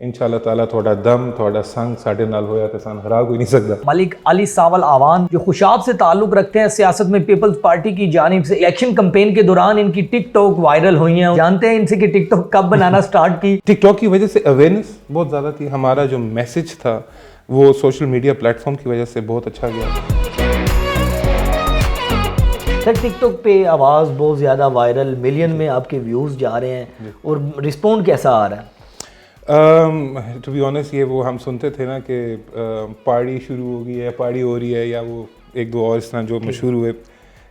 इंशाल्लाह ताला थोड़ा दम थोड़ा संग साढ़े नाल होया ते सान हरा कोई नहीं सकता। मलिक अली सावल आवान जो खुशाब से ताल्लुक रखते हैं सियासत में, पीपल्स पार्टी की जानिब से इलेक्शन कैंपेन के दौरान इनकी टिक टॉक वायरल हुई हैं। जानते हैं इनसे कि टिक टॉक कब बनाना स्टार्ट की? टिकटॉक की वजह से अवेयरनेस बहुत ज़्यादा थी, हमारा जो मैसेज था वो सोशल मीडिया प्लेटफॉर्म की वजह से बहुत अच्छा गया। सर टिकटॉक पे आवाज़ बहुत ज़्यादा वायरल, मिलियन में आपके व्यूज़ जा रहे हैं और रिस्पॉन्ड कैसा आ रहा है? टू बी ऑनेस्ट ये वो हम सुनते थे ना कि पार्टी शुरू हो गई है, पार्टी हो रही है, या वो एक दो और इस तरह जो मशहूर हुए,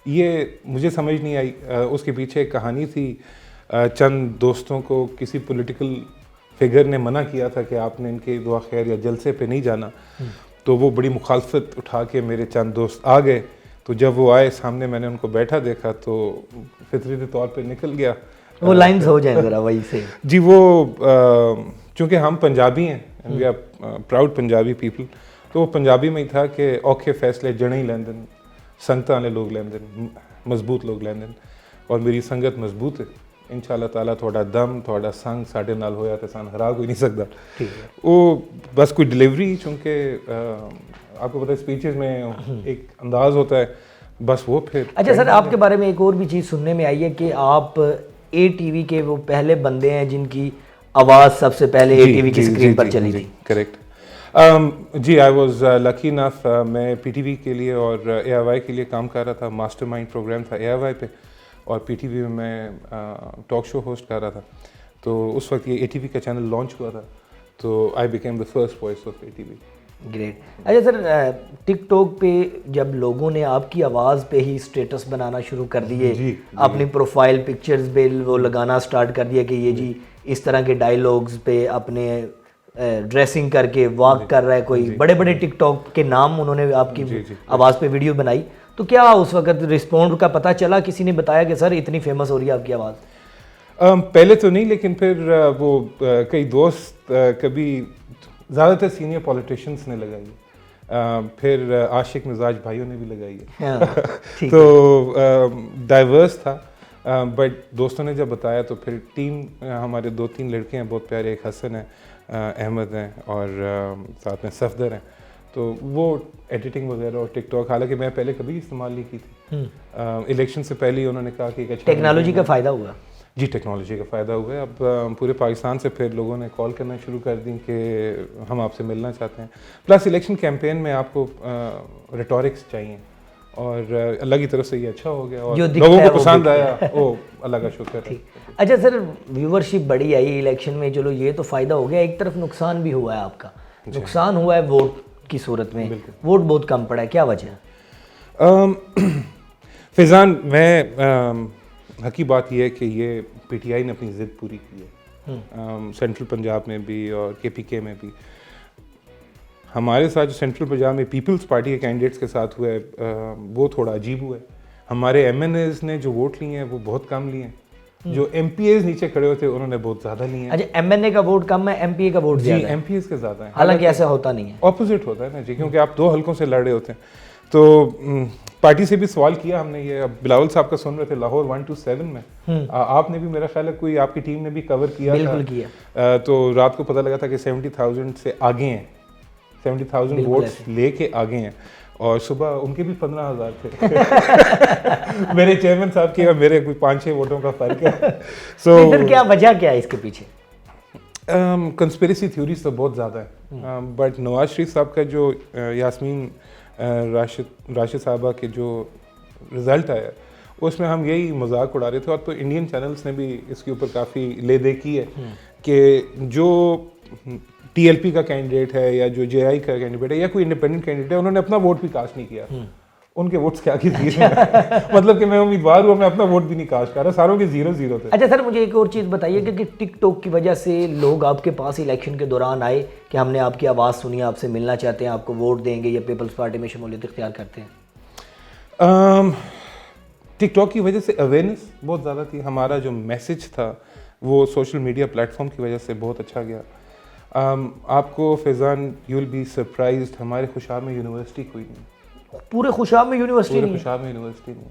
ये मुझे समझ नहीं आई। उसके पीछे एक कहानी थी, चंद दोस्तों को किसी पॉलिटिकल फिगर ने मना किया था कि आपने इनके दुआ खैर या जलसे पे नहीं जाना, तो वो बड़ी मुखालफत उठा के मेरे चंद दोस्त आ गए। तो जब वो आए सामने मैंने उनको बैठा देखा तो फितरी तौर पे निकल गया। वो लाइन्स हो जाए ज़रा वही से जी, वो चूँकि हम पंजाबी हैं, we are proud Punjabi people, तो वो पंजाबी में ही था कि औखे फैसले जने ही लैंदे, संगतां वाले लोग लैंदे, मजबूत लोग लैंदे, और मेरी संगत मजबूत है। इंशाल्लाह ताला थोड़ा दम थोड़ा संग साढ़े नाल होया ते सान हरा कोई नहीं सकता। ठीक है। वो बस कोई डिलीवरी, चूँकि आपको पता है स्पीचेस में एक अंदाज होता है, बस वो फिर। अच्छा सर, आपके बारे में एक और भी चीज़ सुनने में आई है कि आप ATV के वो पहले बंदे हैं जिनकी आवाज़ सबसे पहले ATV की स्क्रीन पर चली थी। करेक्ट जी, आई वॉज लकी इनफ, मैं PTV के लिए और AIY के लिए काम कर रहा था। मास्टरमाइंड प्रोग्राम था AIY पे, और PTV में मैं टॉक शो होस्ट कर रहा था। तो उस वक्त ये ATV का चैनल लॉन्च हुआ था, तो I became the first voice of ATV। Great. अच्छा सर, टिकटॉक पे जब लोगों ने आपकी आवाज़ पे ही स्टेटस बनाना शुरू कर दिए, अपनी प्रोफाइल पिक्चर्स पे वो लगाना स्टार्ट कर दिया कि ये जी इस तरह के डायलॉग्स पे अपने ड्रेसिंग करके वॉक कर रहा है कोई, बड़े बड़े टिकटॉक के नाम उन्होंने आपकी आवाज़ पे वीडियो बनाई, तो क्या उस वक्त रिस्पॉन्ड का पता चला? किसी ने बताया कि सर इतनी फेमस हो रही है आपकी आवाज़? पहले तो नहीं, लेकिन फिर वो कई दोस्त, कभी ज़्यादातर सीनियर पॉलिटिशियंस ने लगाई, फिर आशिक मिजाज भाइयों ने भी लगाई है। तो डाइवर्स था, बट दोस्तों ने जब बताया तो फिर टीम, हमारे 2-3 लड़के हैं बहुत प्यारे, एक हसन है, अहमद हैं, और साथ में सफदर हैं, तो वो एडिटिंग वगैरह और टिकटॉक, हालांकि मैं पहले कभी इस्तेमाल नहीं की थी। इलेक्शन से पहले ही उन्होंने कहा कि टेक्नोलॉजी का फ़ायदा हुआ। जी, टेक्नोलॉजी का फ़ायदा हुआ है। अब पूरे पाकिस्तान से फिर लोगों ने कॉल करना शुरू कर दी कि हम आपसे मिलना चाहते हैं। प्लस इलेक्शन कैंपेन में आपको रिटोरिक्स चाहिए, और अल्लाह की तरफ से ये अच्छा हो गया और लोगों को पसंद आया, वो अल्लाह का शुक्र है। अच्छा सर, व्यूवरशिप बड़ी आई इलेक्शन में, चलो ये तो फ़ायदा हो गया, एक तरफ नुकसान भी हुआ है आपका। नुकसान हुआ है वोट की सूरत में, वोट बहुत कम पड़ा है, क्या वजह? फैज़ान, मैं हकी बात यह है कि ये PTI ने अपनी ज़िद पूरी की है, सेंट्रल पंजाब में भी और KPK में भी। हमारे साथ जो सेंट्रल पंजाब में पीपल्स पार्टी के कैंडिडेट्स के साथ हुआ है, वो थोड़ा अजीब हुआ है। हमारे MNAs ने जो वोट लिए हैं वो बहुत कम लिए हैं, जो MPAs नीचे खड़े हुए थे उन्होंने बहुत ज़्यादा लिए हैं। अच्छा, MNA का वोट कम है, MPA का वोट ज़्यादा है? MPAs के ज़्यादा है। हालांकि ऐसा होता नहीं है, ऑपोजिट होता है ना जी, क्योंकि आप 2 हलकों से लड़ रहे होते हैं। तो पार्टी से भी सवाल किया हमने, ये अब बिलावल साहब का सुन रहे थे लाहौर 127 में, आपने भी, मेरा ख्याल है कोई आपकी टीम ने भी कवर किया, बिल्कुल था। किया। तो रात को पता लगा था कि 70,000 से आगे हैं, 70,000 वोट्स लेके आगे हैं, और सुबह उनके भी 15,000 थे। मेरे चेयरमैन साहब की और मेरे कोई 5-6 वोटों का फर्क है। तो फिर क्या वजह क्या है इसके पीछे? कंस्पिरेसी थ्योरीज तो बहुत ज़्यादा है, बट नवाज शरीफ साहब का जो यास्मीन राशिद साहबा के जो रिज़ल्ट आया उसमें हम यही मजाक उड़ा रहे थे, और तो इंडियन चैनल्स ने भी इसके ऊपर काफ़ी ले दे की है कि जो TLP का कैंडिडेट है या जो JI का कैंडिडेट है या कोई इंडिपेंडेंट कैंडिडेट है, उन्होंने अपना वोट भी कास्ट नहीं किया। उनके वोट्स क्या की 0 मतलब कि मैं उम्मीदवार हूँ, मैं अपना वोट भी नहीं कास्ट कर रहा, सारों के 0-0 थे। अच्छा सर, मुझे एक और चीज़ बताइए कि टिकटॉक की वजह से लोग आपके पास इलेक्शन के दौरान आए कि हमने आपकी आवाज़ सुनी, आपसे मिलना चाहते हैं, आपको वोट देंगे, या पीपल्स पार्टी में शमूलियत इख्तियार करते हैं? टिकटॉक की वजह से अवेयरनेस बहुत ज़्यादा थी, हमारा जो मैसेज था वो सोशल मीडिया प्लेटफॉर्म की वजह से बहुत अच्छा गया। आपको Faizan, you will be surprised, हमारे खुशाब में यूनिवर्सिटी कोई नहीं, पूरे खुशाब में यूनिवर्सिटी नहीं? खुशाब में यूनिवर्सिटी नहीं,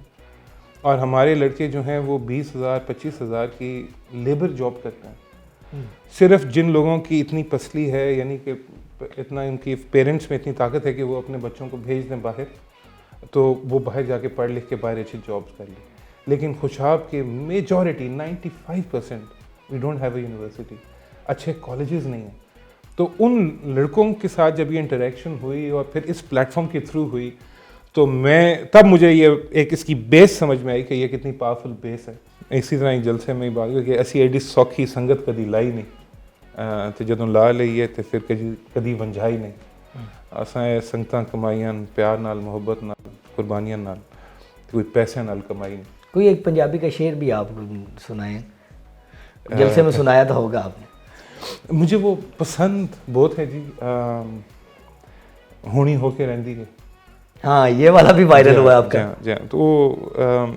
और हमारे लड़के जो हैं वो 20,000 25,000 की लेबर जॉब करते हैं। صرف جن لوگوں کی اتنی پسلی ہے, یعنی کہ اتنا ان کی پیرنٹس میں اتنی طاقت ہے کہ وہ اپنے بچوں کو بھیج دیں باہر, تو وہ باہر جا کے پڑھ لکھ کے باہر اچھی جابس کر لیں. لیکن خوشاب کے majority 95% we don't have a university, اچھے کالجز نہیں ہیں. تو ان لڑکوں کے ساتھ جب یہ انٹریکشن ہوئی اور پھر اس پلیٹ فارم کے تھرو ہوئی, تو تب مجھے یہ ایک اس کی بیس سمجھ میں آئی کہ یہ کتنی پاورفل بیس ہے. اسی طرح ہی جلسے میں بات ہوئی کہ اسی ایڈی سوکھی سنگت کدی لائی نہیں, تو جدوں لا لئیے تو پھر کدی ونجھائی نہیں. اساں سنگتاں کمائیاں پیار نال, محبت نال, قربانیاں نال, کوئی پیسے نال کمائی نہیں. کوئی ایک پنجابی کا شعر بھی آپ سنائیں, جلسے میں سنایا تو ہوگا آپ نے. مجھے وہ پسند بہت ہے جی, ہونی ہو کے رہندی ہے. ہاں یہ والا بھی وائرل ہوا آپ کا. جی, تو وہ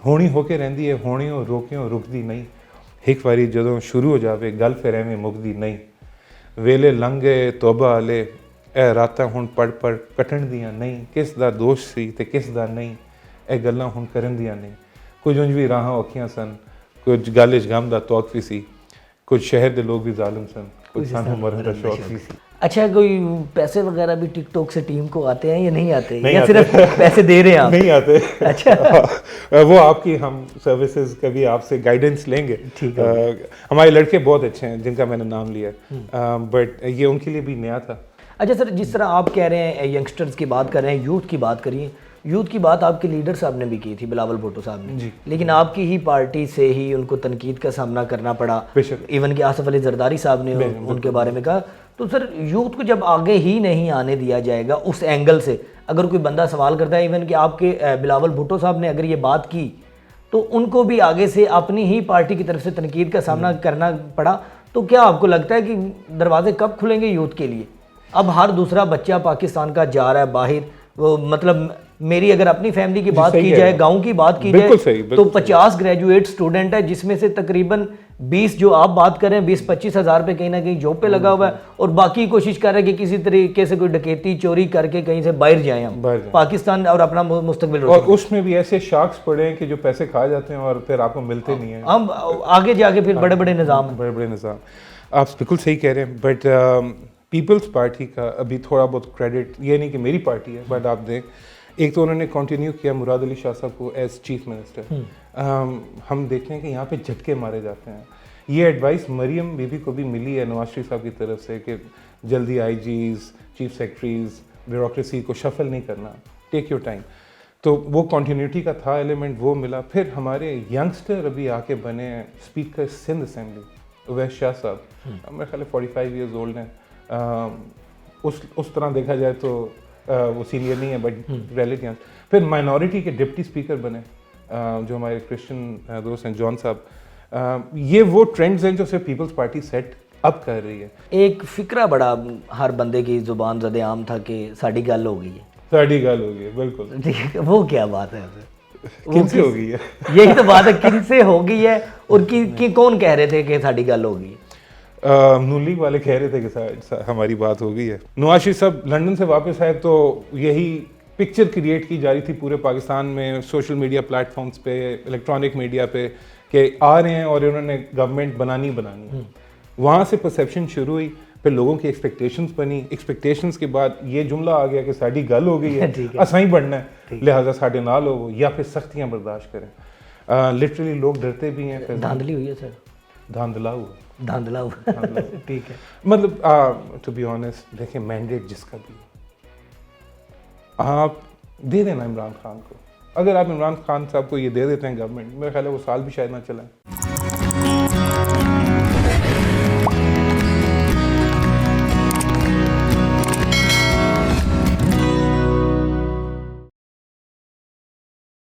ہونی ہو کے رہندی ہے, ہونیوں روکیوں رکدی نہیں. ایک واری جدوں شروع ہو جاوے گل پھر ایویں مکدی نہیں. ویلے لنگے توبہ والے اے راتاں ہن پڑھ پڑھ کٹن دیاں نہیں. کس دا دوش سی تے کس دا نہیں, اے گلاں ہن کرن دیاں نہیں. کچھ انج بھی راہاں اوکھیاں سن, کچھ گل وچ غم دا توق بھی سی, کچھ شہر دے لوگ بھی ظالم سن, کچھ سانوں مرن دا شوق بھی سی. اچھا, کوئی پیسے وغیرہ بھی ٹک ٹاک سے ٹیم کو آتے ہیں یا نہیں آتے, یا صرف پیسے دے رہے ہیں آپ؟ نہیں آتے. اچھا, وہ آپ کی ہم سروسز کبھی آپ سے گائیڈنس لیں گے. ہمارے لڑکے بہت اچھے ہیں جن کا میں نے نام لیا, بٹ یہ ان کے لیے بھی نیا تھا. اچھا سر, جس طرح آپ کہہ رہے ہیں ینگسٹرز کی بات کر رہے ہیں, یوتھ کی بات کریے. یوتھ کی بات آپ کے لیڈر صاحب نے بھی کی تھی, بلاول بھٹو صاحب نے, لیکن آپ کی ہی پارٹی سے ہی ان کو تنقید کا سامنا کرنا پڑا. ایون کہ آصف علی زرداری صاحب نے ان کے بارے میں کہا. تو سر یوتھ کو جب آگے ہی نہیں آنے دیا جائے گا اس اینگل سے, اگر کوئی بندہ سوال کرتا ہے, ایون کہ آپ کے بلاول بھٹو صاحب نے اگر یہ بات کی تو ان کو بھی آگے سے اپنی ہی پارٹی کی طرف سے تنقید کا سامنا کرنا پڑا, تو کیا آپ کو لگتا ہے کہ دروازے کب کھلیں گے یوتھ کے لیے؟ اب ہر دوسرا بچہ پاکستان کا جا رہا ہے باہر. وہ مطلب میری اگر اپنی فیملی کی بات کی جائے, گاؤں کی بات کی جائے, تو 50 گریجویٹ اسٹوڈنٹ ہے, جس میں سے تقریباً 20 جو آپ بات کر رہے ہیں 20-25 ہزار پہ کہیں نہ کہیں جاب پہ لگا ہوا ہے, اور باقی کوشش کر رہے ہیں کہ کسی طریقے سے کوئی ڈکیتی چوری کر کے کہیں سے باہر جائیں ہم پاکستان اور اپنا مستقبل. اور اس میں بھی ایسے شارکس پڑے ہیں کہ جو پیسے کھا جاتے ہیں اور پھر آپ کو ملتے نہیں ہیں. ہم آگے جا کے پھر بڑے بڑے نظام. آپ بالکل صحیح کہہ رہے ہیں, بٹ پیپلز پارٹی کا ابھی تھوڑا بہت کریڈٹ, یہ نہیں کہ میری پارٹی ہے, بٹ آپ دیکھ ایک تو انہوں نے کنٹینیو کیا مراد علی شاہ صاحب کو ایز چیف منسٹر. ہم دیکھتے ہیں کہ یہاں پہ جھٹکے مارے جاتے ہیں. یہ ایڈوائس مریم بی بی کو بھی ملی ہے نواز شریف صاحب کی طرف سے کہ جلدی آئی جیز, چیف سیکرٹریز, بیوروکریسی کو شفل نہیں کرنا, ٹیک یور ٹائم. تو وہ کنٹینیوٹی کا تھا ایلیمنٹ, وہ ملا. پھر ہمارے ینگسٹر ابھی آ کے بنے ہیں اسپیکر سندھ اسمبلی, اویس شاہ صاحب, میرے خیال 45 ایئرز اولڈ ہیں. اس طرح دیکھا جائے تو وہ سینئر نہیں ہے, بٹ ریلیٹی. پھر مائنورٹی کے ڈپٹی اسپیکر بنے جو ہمارے کرسچن دوست ہیں, جان صاحب. یہ وہ ٹرینڈز ہیں جو صرف پیپلز پارٹی سیٹ اب کر رہی ہے. ایک فکرہ بڑا ہر بندے کی زبان زد عام تھا کہ ساڑی گل ہو گئی ہے. ساڑی گل ہو گئی ہے, بالکل. وہ کیا بات ہے, کن سے ہو گئی ہے؟ یہی تو بات ہے, کن سے ہو گئی ہے, اور کون کہہ رہے تھے کہ ساڑی گل ہو گئی؟ نون لیگ والے کہہ رہے تھے کہ ہماری بات ہو گئی ہے. نواز شریف صاحب لنڈن سے واپس آئے تو یہی پکچر کریٹ کی جا رہی تھی پورے پاکستان میں, سوشل میڈیا پلیٹ فارمز پہ, الیکٹرانک میڈیا پہ, کہ آ رہے ہیں اور انہوں نے گورنمنٹ بنانی. وہاں سے پرسیپشن شروع ہوئی, پھر لوگوں کی ایکسپیکٹیشنز بنی. ایکسپیکٹیشنز کے بعد یہ جملہ آ گیا کہ ساڑی گل ہو گئی ہے, اساں ہی بڑھنا ہے, لہٰذا ساڈے نال ہو یا پھر سختیاں برداشت کریں. لٹرلی لوگ ڈرتے بھی ہیں. دھاندلی ہوئی ہے سر, دھاندلا ہوا. ٹھیک ہے. مطلب ٹو بی آنیسٹ, دیکھیں مینڈیٹ جس کا بھی آپ دے دینا عمران خان کو. اگر آپ عمران خان صاحب کو یہ دے دیتے ہیں گورنمنٹ, میرا خیال ہے وہ سال بھی شاید نہ چلائیں.